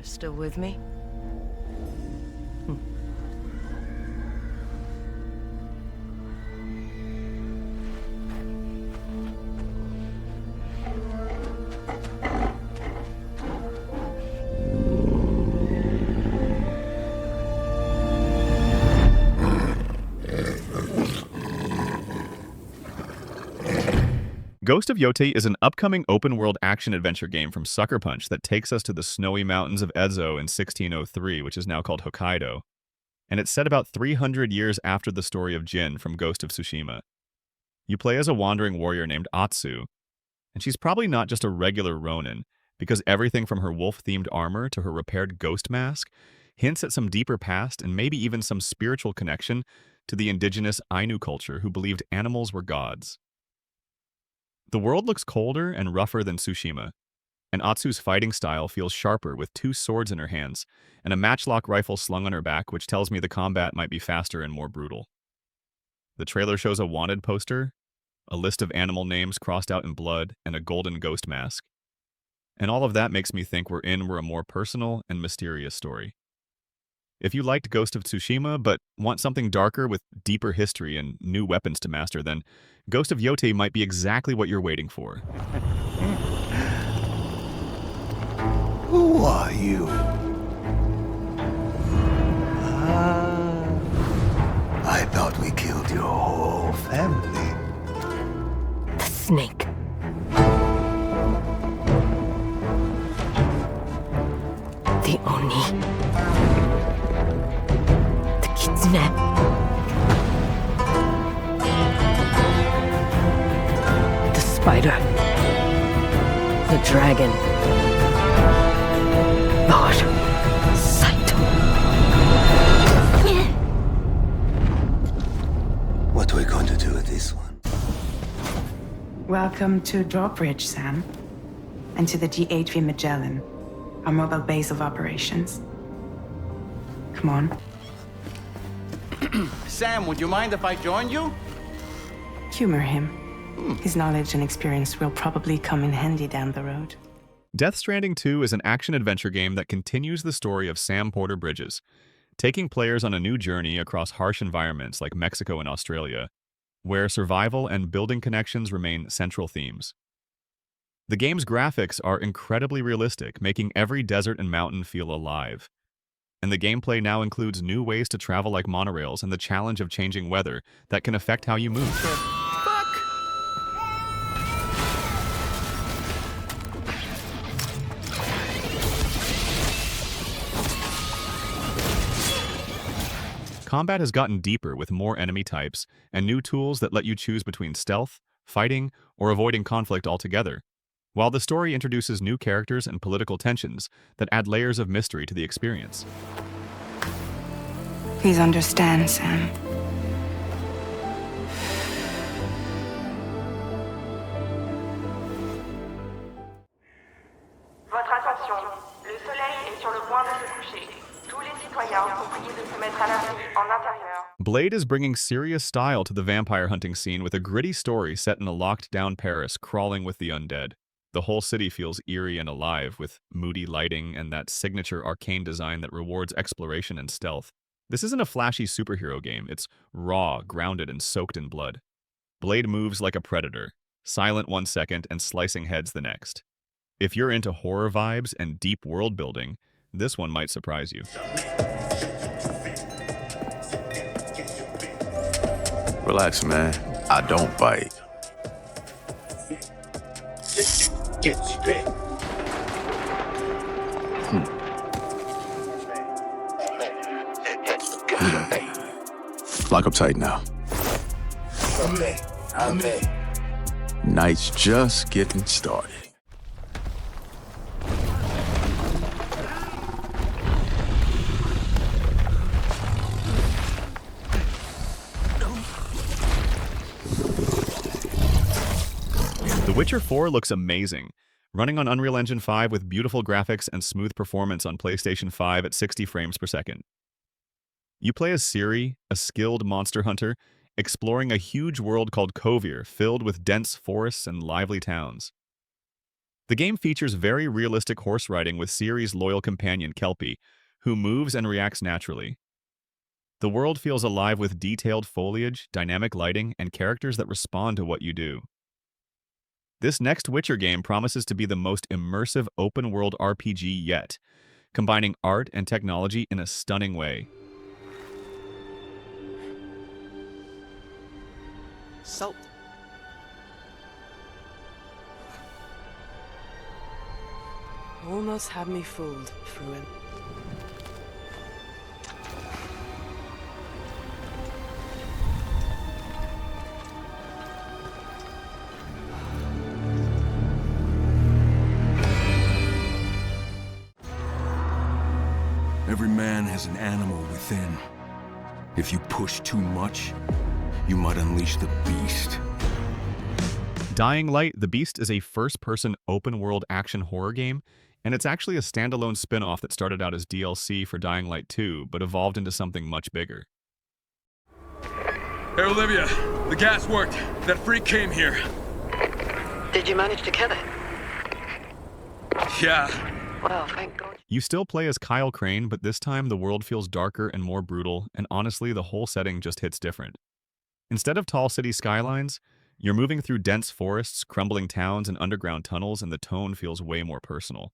Still with me? Ghost of Yote is an upcoming open-world action-adventure game from Sucker Punch that takes us to the snowy mountains of Ezo in 1603, which is now called Hokkaido. And it's set about 300 years after the story of Jin from Ghost of Tsushima. You play as a wandering warrior named Atsu, and she's probably not just a regular Ronin, because everything from her wolf-themed armor to her repaired ghost mask hints at some deeper past and maybe even some spiritual connection to the indigenous Ainu culture who believed animals were gods. The world looks colder and rougher than Tsushima, and Atsu's fighting style feels sharper with two swords in her hands and a matchlock rifle slung on her back, which tells me the combat might be faster and more brutal. The trailer shows a wanted poster, a list of animal names crossed out in blood, and a golden ghost mask. And all of that makes me think we're in for a more personal and mysterious story. If you liked Ghost of Tsushima but want something darker with deeper history and new weapons to master, then Ghost of Yote might be exactly what you're waiting for. Who are you? I thought we killed your whole family. The snake. The Oni. The Kitsune. The spider. The dragon. Lord Saito. What are we going to do with this one? Welcome to Drawbridge, Sam, and to the G8V Magellan, our mobile base of operations. Come on. Sam, would you mind if I joined you? Humor him. His knowledge and experience will probably come in handy down the road. Death Stranding 2 is an action-adventure game that continues the story of Sam Porter Bridges, taking players on a new journey across harsh environments like Mexico and Australia, where survival and building connections remain central themes. The game's graphics are incredibly realistic, making every desert and mountain feel alive. And the gameplay now includes new ways to travel like monorails and the challenge of changing weather that can affect how you move. Combat has gotten deeper with more enemy types and new tools that let you choose between stealth, fighting, or avoiding conflict altogether, while the story introduces new characters and political tensions that add layers of mystery to the experience. Please understand, Sam. Votre attention, le soleil est sur le point de se coucher. Tous les citoyens sont priés de se mettre à l'abri en intérieur. Blade is bringing serious style to the vampire hunting scene with a gritty story set in a locked-down Paris crawling with the undead. The whole city feels eerie and alive, with moody lighting and that signature arcane design that rewards exploration and stealth. This isn't a flashy superhero game, it's raw, grounded, and soaked in blood. Blade moves like a predator, silent 1 second and slicing heads the next. If you're into horror vibes and deep world building, this one might surprise you. Relax, man. I don't bite. Lock up tight now. Night's just getting started. The Witcher 4 looks amazing, running on Unreal Engine 5 with beautiful graphics and smooth performance on PlayStation 5 at 60 frames per second. You play as Ciri, a skilled monster hunter, exploring a huge world called Kovir filled with dense forests and lively towns. The game features very realistic horse riding with Ciri's loyal companion Kelpie, who moves and reacts naturally. The world feels alive with detailed foliage, dynamic lighting, and characters that respond to what you do. This next Witcher game promises to be the most immersive open-world RPG yet, combining art and technology in a stunning way. Salt. Almost had me fooled, Fruin. Every man has an animal within. If you push too much, you might unleash the beast. Dying Light: The Beast is a first-person open-world action horror game, and it's actually a standalone spin-off that started out as DLC for Dying Light 2, but evolved into something much bigger. Hey, Olivia, the gas worked. That freak came here. Did you manage to kill it? Yeah. Well, thank God. You still play as Kyle Crane, but this time the world feels darker and more brutal, and honestly, the whole setting just hits different. Instead of tall city skylines, you're moving through dense forests, crumbling towns, and underground tunnels, and the tone feels way more personal.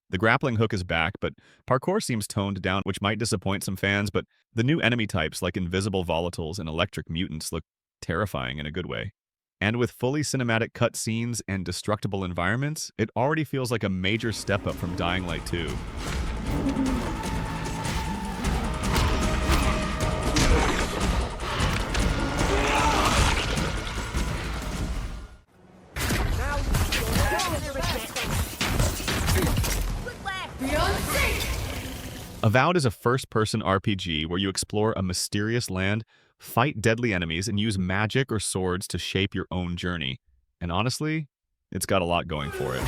The grappling hook is back, but parkour seems toned down, which might disappoint some fans, but the new enemy types like invisible volatiles and electric mutants look terrifying in a good way. And with fully cinematic cutscenes and destructible environments, it already feels like a major step up from Dying Light 2. Avowed is a first-person RPG where you explore a mysterious land, fight deadly enemies, and use magic or swords to shape your own journey. And honestly, it's got a lot going for it.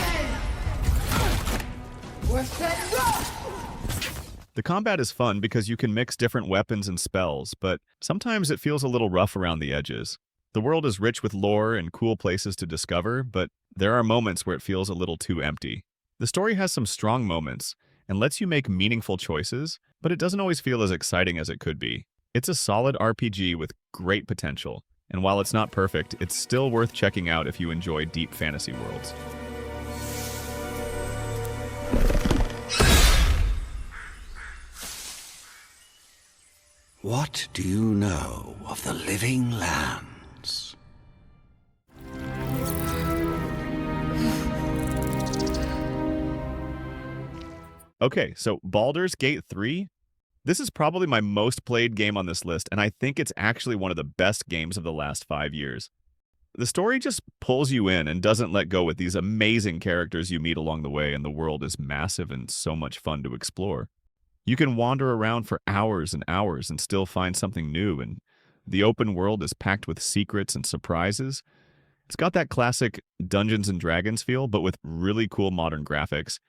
The combat is fun because you can mix different weapons and spells, but sometimes it feels a little rough around the edges. The world is rich with lore and cool places to discover, but there are moments where it feels a little too empty. The story has some strong moments and lets you make meaningful choices, but it doesn't always feel as exciting as it could be. It's a solid RPG with great potential, and while it's not perfect, it's still worth checking out if you enjoy deep fantasy worlds. What do you know of the Living Lands? Okay, so Baldur's Gate 3? This is probably my most played game on this list, and I think it's actually one of the best games of the last 5 years. The story just pulls you in and doesn't let go with these amazing characters you meet along the way, and the world is massive and so much fun to explore. You can wander around for hours and hours and still find something new, and the open world is packed with secrets and surprises. It's got that classic Dungeons & Dragons feel, but with really cool modern graphics.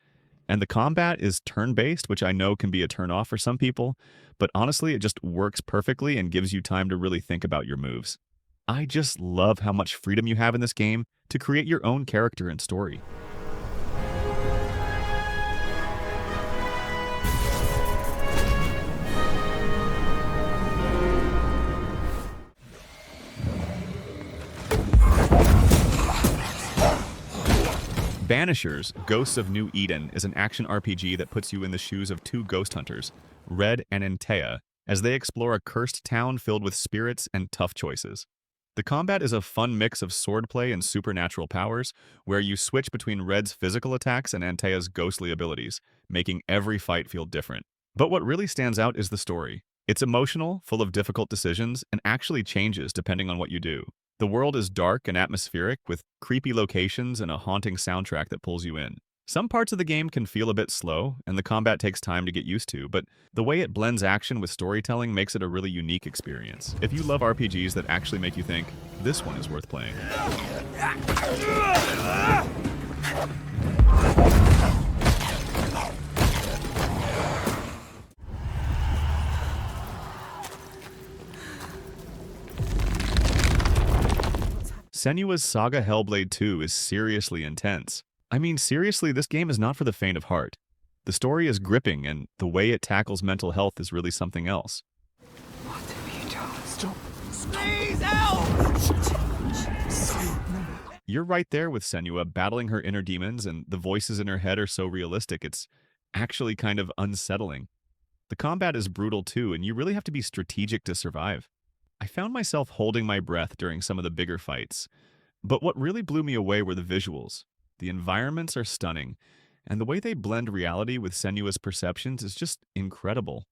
And the combat is turn-based, which I know can be a turn-off for some people, but honestly, it just works perfectly and gives you time to really think about your moves. I just love how much freedom you have in this game to create your own character and story. Banishers: Ghosts of New Eden is an action RPG that puts you in the shoes of two ghost hunters, Red and Antea, as they explore a cursed town filled with spirits and tough choices. The combat is a fun mix of swordplay and supernatural powers, where you switch between Red's physical attacks and Antea's ghostly abilities, making every fight feel different. But what really stands out is the story. It's emotional, full of difficult decisions, and actually changes depending on what you do. The world is dark and atmospheric, with creepy locations and a haunting soundtrack that pulls you in. Some parts of the game can feel a bit slow, and the combat takes time to get used to, but the way it blends action with storytelling makes it a really unique experience. If you love RPGs that actually make you think, this one is worth playing. Senua's Saga Hellblade 2 is seriously intense. I mean, seriously, this game is not for the faint of heart. The story is gripping, and the way it tackles mental health is really something else. What have you done? Stop. You're right there with Senua, battling her inner demons, and the voices in her head are so realistic, it's actually kind of unsettling. The combat is brutal too, and you really have to be strategic to survive. I found myself holding my breath during some of the bigger fights, but what really blew me away were the visuals. The environments are stunning, and the way they blend reality with Senua's perceptions is just incredible.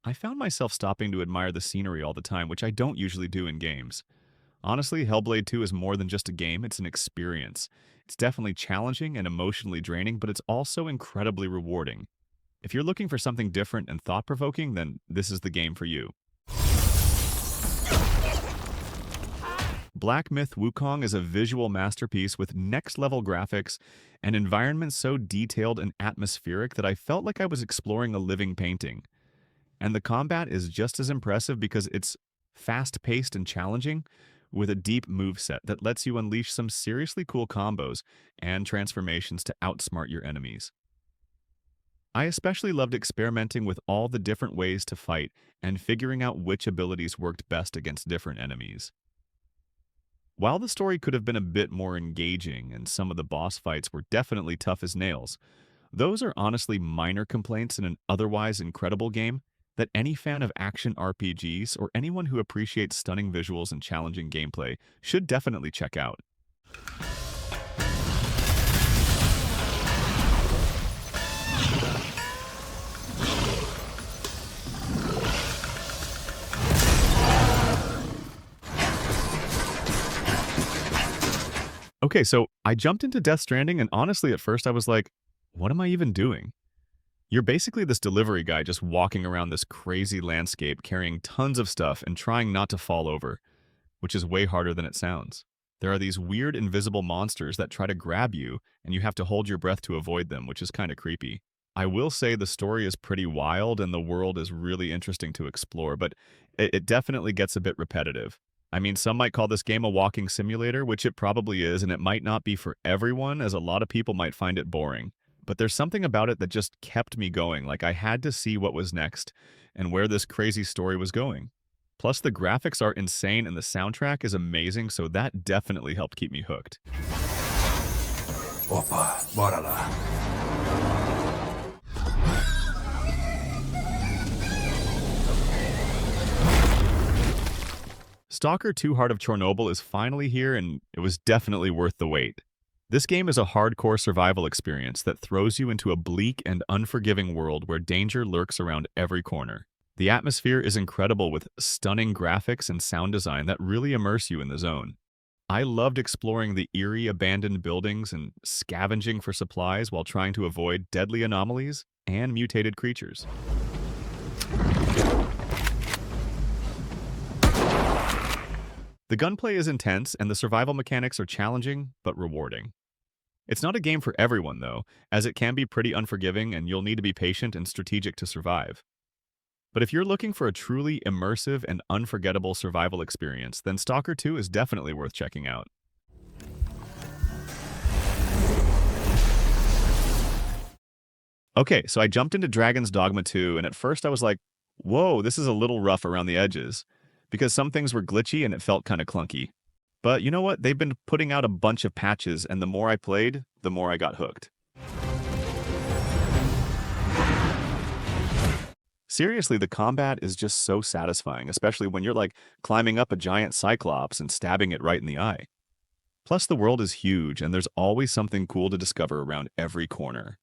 I found myself stopping to admire the scenery all the time, which I don't usually do in games. Honestly, Hellblade 2 is more than just a game, it's an experience. It's definitely challenging and emotionally draining, but it's also incredibly rewarding. If you're looking for something different and thought-provoking, then this is the game for you. Black Myth Wukong is a visual masterpiece with next-level graphics and environments so detailed and atmospheric that I felt like I was exploring a living painting. And the combat is just as impressive because it's fast-paced and challenging, with a deep moveset that lets you unleash some seriously cool combos and transformations to outsmart your enemies. I especially loved experimenting with all the different ways to fight and figuring out which abilities worked best against different enemies. While the story could have been a bit more engaging and some of the boss fights were definitely tough as nails, those are honestly minor complaints in an otherwise incredible game that any fan of action RPGs or anyone who appreciates stunning visuals and challenging gameplay should definitely check out. Okay, so I jumped into Death Stranding, and honestly at first I was like, what am I even doing? You're basically this delivery guy just walking around this crazy landscape carrying tons of stuff and trying not to fall over, which is way harder than it sounds. There are these weird invisible monsters that try to grab you, and you have to hold your breath to avoid them, which is kind of creepy. I will say the story is pretty wild and the world is really interesting to explore, but it definitely gets a bit repetitive. I mean, some might call this game a walking simulator, which it probably is, and it might not be for everyone, as a lot of people might find it boring. But there's something about it that just kept me going, like I had to see what was next and where this crazy story was going. Plus, the graphics are insane and the soundtrack is amazing, so that definitely helped keep me hooked. Opa, bora lá. Stalker 2 Heart of Chernobyl is finally here, and it was definitely worth the wait. This game is a hardcore survival experience that throws you into a bleak and unforgiving world where danger lurks around every corner. The atmosphere is incredible with stunning graphics and sound design that really immerse you in the zone. I loved exploring the eerie abandoned buildings and scavenging for supplies while trying to avoid deadly anomalies and mutated creatures. The gunplay is intense and the survival mechanics are challenging but rewarding. It's not a game for everyone, though, as it can be pretty unforgiving and you'll need to be patient and strategic to survive. But if you're looking for a truly immersive and unforgettable survival experience, then Stalker 2 is definitely worth checking out. Okay, so I jumped into Dragon's Dogma 2, and at first I was like, whoa, this is a little rough around the edges, because some things were glitchy and it felt kind of clunky. But you know what? They've been putting out a bunch of patches, and the more I played, the more I got hooked. Seriously, the combat is just so satisfying, especially when you're like climbing up a giant cyclops and stabbing it right in the eye. Plus, the world is huge, and there's always something cool to discover around every corner.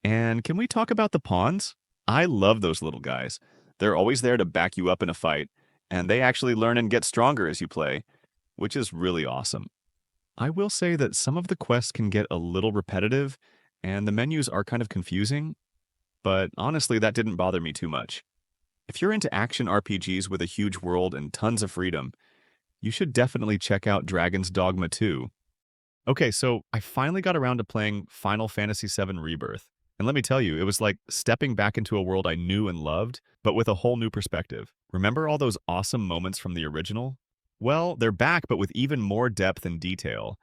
And can we talk about the pawns? I love those little guys. They're always there to back you up in a fight, and they actually learn and get stronger as you play, which is really awesome. I will say that some of the quests can get a little repetitive, and the menus are kind of confusing, but honestly, that didn't bother me too much. If you're into action RPGs with a huge world and tons of freedom, you should definitely check out Dragon's Dogma 2. Okay, so I finally got around to playing Final Fantasy VII Rebirth, and let me tell you, it was like stepping back into a world I knew and loved, but with a whole new perspective. Remember all those awesome moments from the original? Well, they're back, but with even more depth and detail.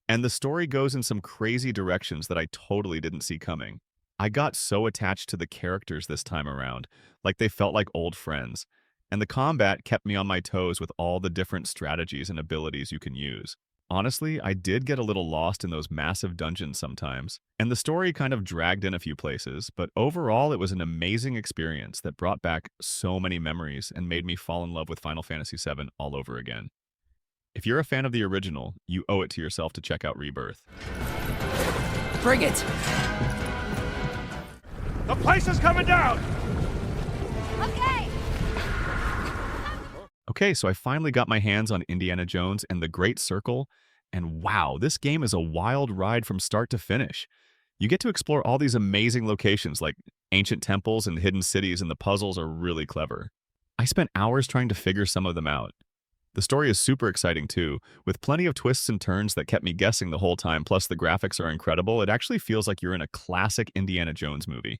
And the story goes in some crazy directions that I totally didn't see coming. I got so attached to the characters this time around, like they felt like old friends. And the combat kept me on my toes with all the different strategies and abilities you can use. Honestly, I did get a little lost in those massive dungeons sometimes, and the story kind of dragged in a few places, but overall it was an amazing experience that brought back so many memories and made me fall in love with Final Fantasy VII all over again. If you're a fan of the original, you owe it to yourself to check out Rebirth. Bring it! The place is coming down! Okay, so I finally got my hands on Indiana Jones and the Great Circle, and wow, this game is a wild ride from start to finish. You get to explore all these amazing locations like ancient temples and hidden cities, and the puzzles are really clever. I spent hours trying to figure some of them out. The story is super exciting too, with plenty of twists and turns that kept me guessing the whole time, plus the graphics are incredible. It actually feels like you're in a classic Indiana Jones movie.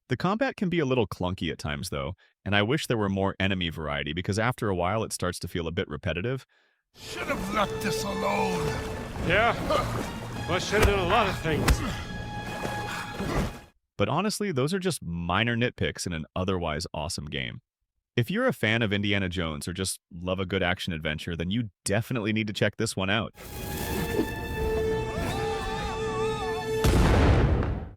The combat can be a little clunky at times though, and I wish there were more enemy variety because after a while it starts to feel a bit repetitive. Should have left this alone. Yeah? Well, should have done a lot of things. But honestly, those are just minor nitpicks in an otherwise awesome game. If you're a fan of Indiana Jones or just love a good action adventure, then you definitely need to check this one out.